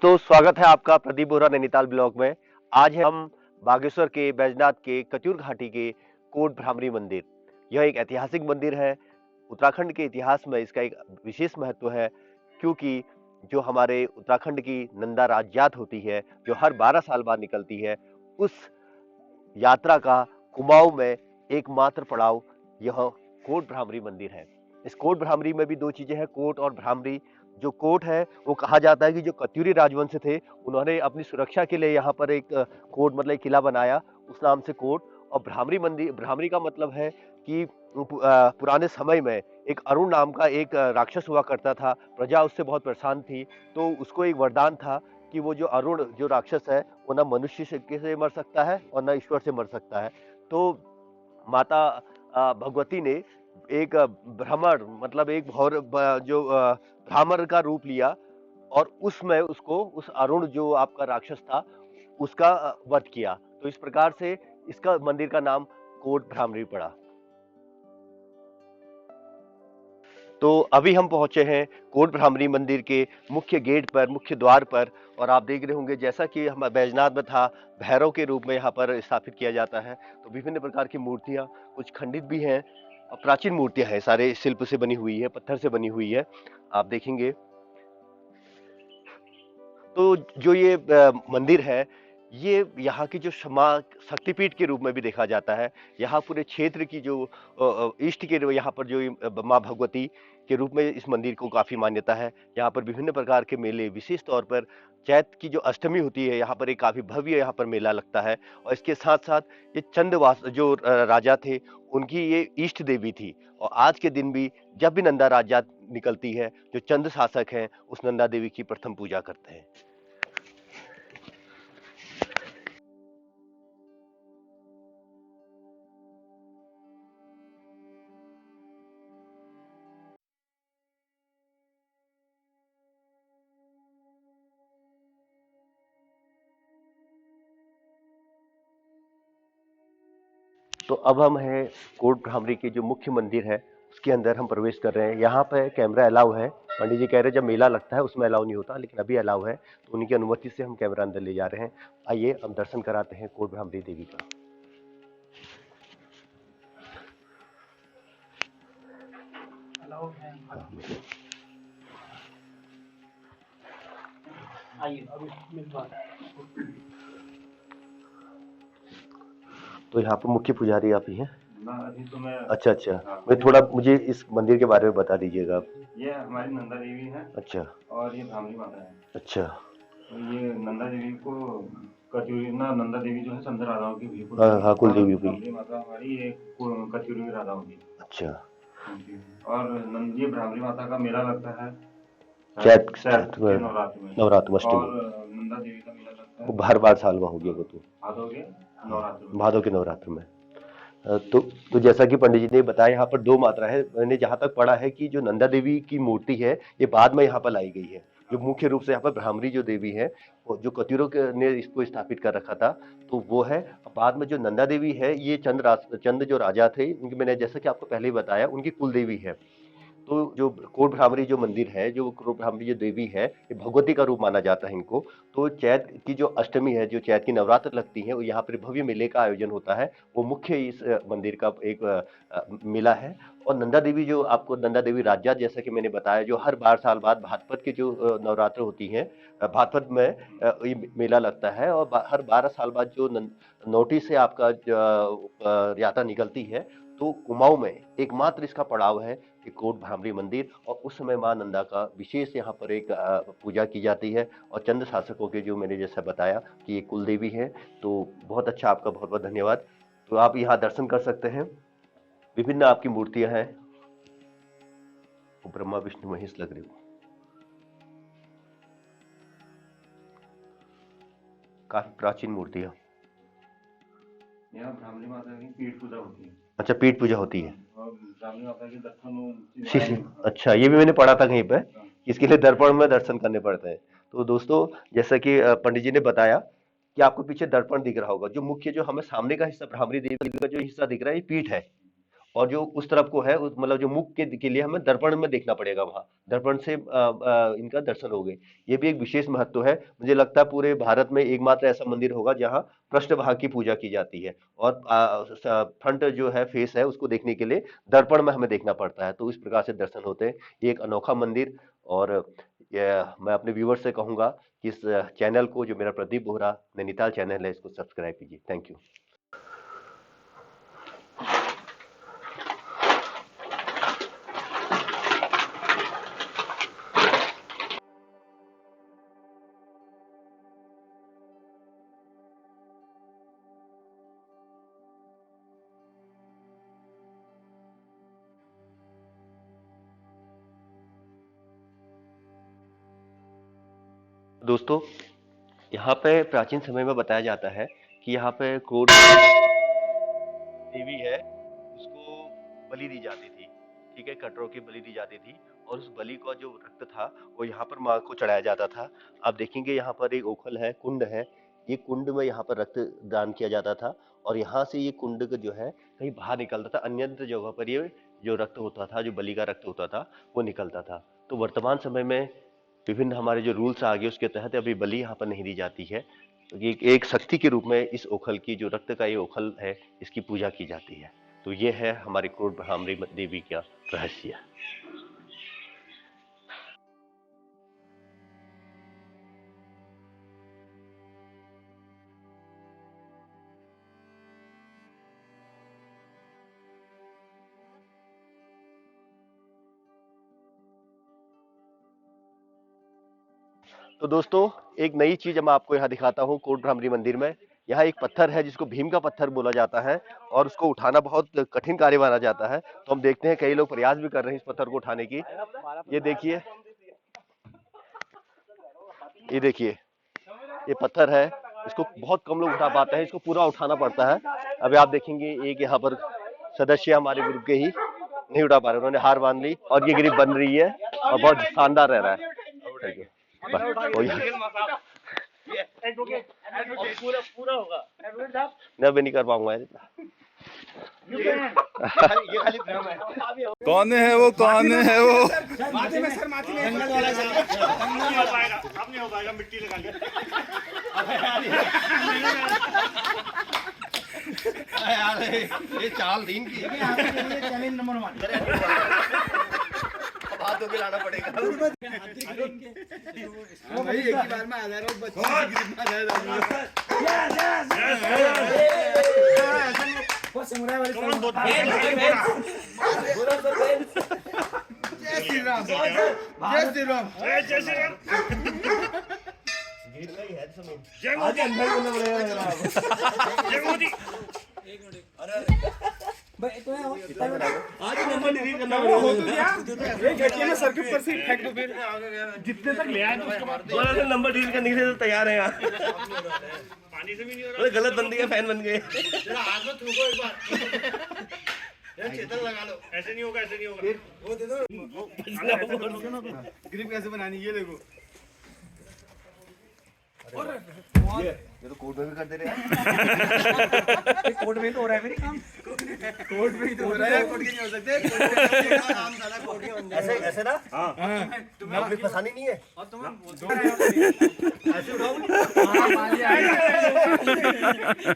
दोस्तों, स्वागत है आपका प्रदीप बोरा नैनीताल ब्लॉग में। आज हम बागेश्वर के बैजनाथ के कचूर घाटी के कोट भ्रामरी मंदिर। यह एक ऐतिहासिक मंदिर है। उत्तराखंड के इतिहास में इसका एक विशेष महत्व है, क्योंकि जो हमारे उत्तराखंड की नंदा राजजात होती है, जो हर 12 साल बाद निकलती है, उस यात्रा का कुमाऊं में एकमात्र पड़ाव यह कोट भ्रामरी मंदिर है। इस कोट भ्रामरी में भी दो चीजें हैं, कोट और भ्रामरी। जो कोट है वो कहा जाता है कि जो कत्यूरी राजवंश थे, उन्होंने अपनी सुरक्षा के लिए यहाँ पर एक कोट मतलब एक किला बनाया, उस नाम से कोट। और भ्रामरी मंदिर, भ्रामरी का मतलब है कि पुराने समय में एक अरुण नाम का एक राक्षस हुआ करता था। प्रजा उससे बहुत परेशान थी, तो उसको एक वरदान था कि वो जो अरुण जो राक्षस है, वो ना मनुष्य से मर सकता है और ना ईश्वर से मर सकता है। तो माता भगवती ने एक भ्रमर मतलब एक जो भ्रामर का रूप लिया, और उसमें उसको उस अरुण जो आपका राक्षस था उसका वध किया। तो इस प्रकार से इसका मंदिर का नाम कोट भ्रामरी पड़ा। तो अभी हम पहुंचे हैं कोट भ्रामरी मंदिर के मुख्य गेट पर, मुख्य द्वार पर। और आप देख रहे होंगे, जैसा कि हम बैजनाथ में था, भैरव के रूप में यहाँ पर स्थापित किया जाता है। तो विभिन्न प्रकार की मूर्तियां, कुछ खंडित भी हैं और प्राचीन मूर्तियां हैं, सारे शिल्प से बनी हुई है, पत्थर से बनी हुई है, आप देखेंगे। तो जो ये मंदिर है, ये यहाँ की जो क्षमा शक्तिपीठ के रूप में भी देखा जाता है। यहाँ पूरे क्षेत्र की जो इष्ट के यहाँ पर जो माँ भगवती के रूप में इस मंदिर को काफी मान्यता है। यहाँ पर विभिन्न प्रकार के मेले, विशेष तौर पर चैत की जो अष्टमी होती है, यहाँ पर एक काफी भव्य यहाँ पर मेला लगता है। और इसके साथ साथ ये चंदवास जो राजा थे, उनकी ये इष्ट देवी थी। और आज के दिन भी जब भी नंदा राजजात निकलती है, जो चंद शासक हैं, उस नंदा देवी की प्रथम पूजा करते हैं। तो अब हम हैं कोट भ्रामरी के जो मुख्य मंदिर है, उसके अंदर हम प्रवेश कर रहे हैं। यहाँ पे कैमरा अलाउ है। पंडित जी कह रहे हैं जब मेला लगता है उसमें अलाउ नहीं होता, लेकिन अभी अलाउ है, तो उनकी अनुमति से हम कैमरा अंदर ले जा रहे हैं। आइए हम दर्शन कराते हैं कोट भ्रामरी देवी का। अलाउ है। आइए तो यहाँ पर मुख्य पुजारी आप ही हैं? अभी तो मैं अच्छा अच्छा। मैं थोड़ा मुझे इस मंदिर के बारे में बता दीजिएगा आप। ये हमारी नंदा देवी है। अच्छा। और ये भ्रामरी माता है। अच्छा। तो ये नंदा देवी को कचूरी ना, नंदा देवी जो है संत राधाओं की भी हाँ, कुल देवी भी। भ्रामरी माता हमारी एक कचूरी राधा होगी। अच्छा। और ये भ्रामरी माता का मेला लगता है चैत नवरात्र में। नवरात्र और नंदा देवी का मेला लगता है हर बार साल में हो गया वो तो भादों के नवरात्र में। तो जैसा कि पंडित जी ने बताया, यहाँ पर दो मात्रा है। मैंने जहां तक पढ़ा है कि जो नंदा देवी की मूर्ति है, ये बाद में यहाँ पर लाई गई है। जो मुख्य रूप से यहाँ पर भ्रामरी जो देवी है, वो जो कत्यूरों ने इसको स्थापित कर रखा था, तो वो है। बाद में जो नंदा देवी है, ये चंद जो राजा थे, उनकी मैंने जैसा कि आपको पहले ही बताया, उनकी कुल देवी है। तो जो कोट भ्रामरी जो मंदिर है, जो कोट भ्रामरी जो देवी है, ये भगवती का रूप माना जाता है इनको। तो चैत की जो अष्टमी है, जो चैत की नवरात्र लगती है, वो यहाँ पर भव्य मेले का आयोजन होता है। वो मुख्य इस मंदिर का एक मेला है। और नंदा देवी, जो आपको नंदा देवी राज्यात जैसा कि मैंने बताया, जो हर 12 साल बाद भाद्रपद के जो नवरात्र होती हैं, भाद्रपद में ये मेला लगता है। और हर 12 साल बाद जो नोटी से आपका यात्रा निकलती है, तो कुमाऊं में एकमात्र इसका पड़ाव है कि कोट भ्रामरी मंदिर। और उस समय मां नंदा का विशेष यहाँ पर एक पूजा की जाती है। और चंद शासकों के, जो मैंने जैसा बताया कि ये कुल देवी है। तो बहुत अच्छा, आपका बहुत बहुत धन्यवाद। तो आप यहाँ दर्शन कर सकते हैं। विभिन्न आपकी मूर्तियां हैं, ब्रह्मा विष्णु महेश लग रही, काफी प्राचीन मूर्तियां। यहाँ भ्रामरी माता की पीठ पूजा होती है। अच्छा, पीठ पूजा होती है। और भ्रामरी माता के दर्शन अच्छा, ये भी मैंने पढ़ा था कहीं पे, इसके लिए दर्पण में दर्शन करने पड़ते हैं। तो दोस्तों, जैसा कि पंडित जी ने बताया कि आपको पीछे दर्पण दिख रहा होगा, जो मुख्य, जो हमें सामने का हिस्सा, भ्रामरी देवी का जो हिस्सा दिख रहा है, ये पीठ है। और जो उस तरफ को है मतलब जो मुख के लिए हमें दर्पण में देखना पड़ेगा, वहां दर्पण से इनका दर्शन हो गए। ये भी एक विशेष महत्व है। मुझे लगता है पूरे भारत में एकमात्र ऐसा मंदिर होगा जहाँ पृष्ठभाग की पूजा की जाती है, और फ्रंट जो है फेस है उसको देखने के लिए दर्पण में हमें देखना पड़ता है, तो इस प्रकार से दर्शन होते हैं। ये एक अनोखा मंदिर। और मैं अपने व्यूवर्स से कहूंगा कि इस चैनल को, जो मेरा प्रदीप बोहरा नैनीताल चैनल है, इसको सब्सक्राइब कीजिए। Thank you. दोस्तों, यहाँ पे प्राचीन समय में बताया जाता है कि यहाँ पे क्रोध देवी है, उसको बलि दी जाती थी। ठीक है, कटोरों की बलि दी जाती थी, और उस बलि का जो रक्त था वो यहाँ पर माँ को चढ़ाया जाता था। आप देखेंगे यहाँ पर एक ओखल है, कुंड है। ये कुंड में यहाँ पर रक्त दान किया जाता था, और यहाँ से ये कुंड का जो है कहीं बाहर निकलता था, अन्यत्र जगह पर ये जो रक्त होता था, जो बलि का रक्त होता था, वो निकलता था। तो वर्तमान समय में विभिन्न हमारे जो रूल्स आ गए उसके तहत अभी बलि यहाँ पर नहीं दी जाती है। तो ये एक शक्ति के रूप में इस ओखल की, जो रक्त का ये ओखल है, इसकी पूजा की जाती है। तो ये है हमारी क्रोध भ्रामरी देवी का रहस्य। तो दोस्तों, एक नई चीज मैं आपको यहाँ दिखाता हूँ कोट भ्रामरी मंदिर में। यहाँ एक पत्थर है जिसको भीम का पत्थर बोला जाता है, और उसको उठाना बहुत कठिन कार्य माना जाता है। तो हम देखते हैं कई लोग प्रयास भी कर रहे हैं इस पत्थर को उठाने की। ये देखिए, ये देखिए, ये पत्थर है, इसको बहुत कम लोग उठा पाते हैं, इसको पूरा उठाना पड़ता है। अभी आप देखेंगे एक यहाँ पर सदस्य हमारे ग्रुप के ही नहीं उठा पा रहे, उन्होंने हार मान ली, और ये ग्रिप बन रही है और बहुत शानदार रह रहा है। ठीक है, बस, हो गया। पूरा होगा, मैं भी नहीं कर पाऊंगा ये खाली भ्रम है। कौन है वो, कौन है वो? माथे में सर, माथे में जंगल वाला नहीं हो पाएगा, अब नहीं हो पाएगा, मिट्टी लगा के। यार ये चाल दिन की चैलेंज नंबर 1। हाथ धो के लाना पड़ेगा। भाई एक ही बार में आ जा रहा हूँ, बच्चे की ग्रिप में आ जा रहा हूँ। वो समुराई वाली जय श्री राम, जय श्री राम, जय श्री राम, जय मोदी। आज नंबर डिलीट करना पड़ेगा। ये घटिया ना, सर के ऊपर से फेंक दो, फिर जितने तक ले आए ना उसके बाद नंबर डिलीट करने के लिए तैयार है। पानी से भी नहीं हो रहा, गलत बंदी का फैन बन गए। हाथ में थूको एक बार, चेतन लगा लो। ऐसे नहीं होगा, ऐसे नहीं होगा। वो दे दो, ग्रिप कैसे बनानी, ये देखो। ये तो कोर्ट में भी कर दे रहे हैं। कोर्ट में तो हो रहा है मेरी काम, कोर्ट में ही तो हो रहा है, कोर्ट के नहीं हो सकते। काम सारा कोर्ट के बन जाएगा। ऐसे ऐसे ना, हां तुम्हें अपनी फसानी नहीं है, और तुम ऐसे उठाओ।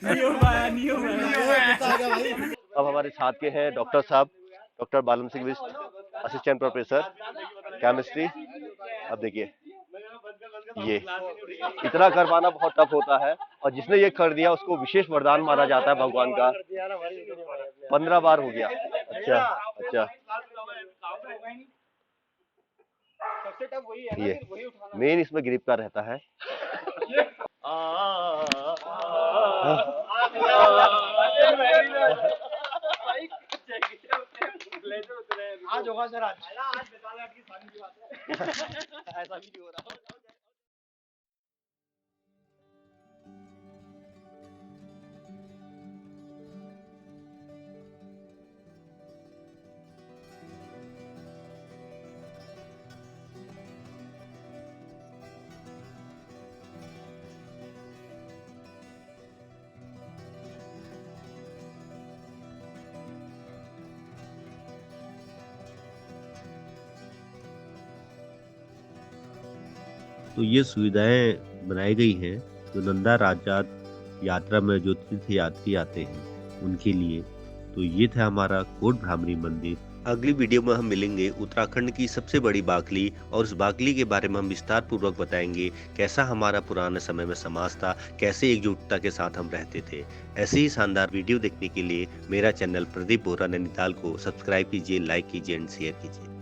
नहीं हो पाया, नहीं हो पाया। अब हमारे साथ के हैं डॉक्टर साहब, डॉक्टर बालम Singh Bisht, assistant professor chemistry. अब देखिए, ये इतना कर पाना बहुत टफ होता है, और जिसने ये कर दिया उसको विशेष वरदान माना जाता है भगवान का। 15 बार हो गया। अच्छा अच्छा, ये मेन इसमें ग्रिप का रहता है। आज होगा सर, आज ऐसा भी नहीं हो रहा। तो ये सुविधाएं बनाई गई हैं जो नंदा राजात यात्रा में जो तीर्थ यात्री आते हैं उनके लिए। तो ये था हमारा कोट भ्रामरी मंदिर। अगली वीडियो में हम मिलेंगे उत्तराखंड की सबसे बड़ी बागली, और उस बागली के बारे में हम विस्तार पूर्वक बताएंगे कैसा हमारा पुराने समय में समाज था, कैसे एकजुटता के साथ हम रहते थे। ऐसे ही शानदार वीडियो देखने के लिए मेरा चैनल प्रदीप बोरा नैनीताल को सब्सक्राइब कीजिए, लाइक कीजिए एंड शेयर कीजिए।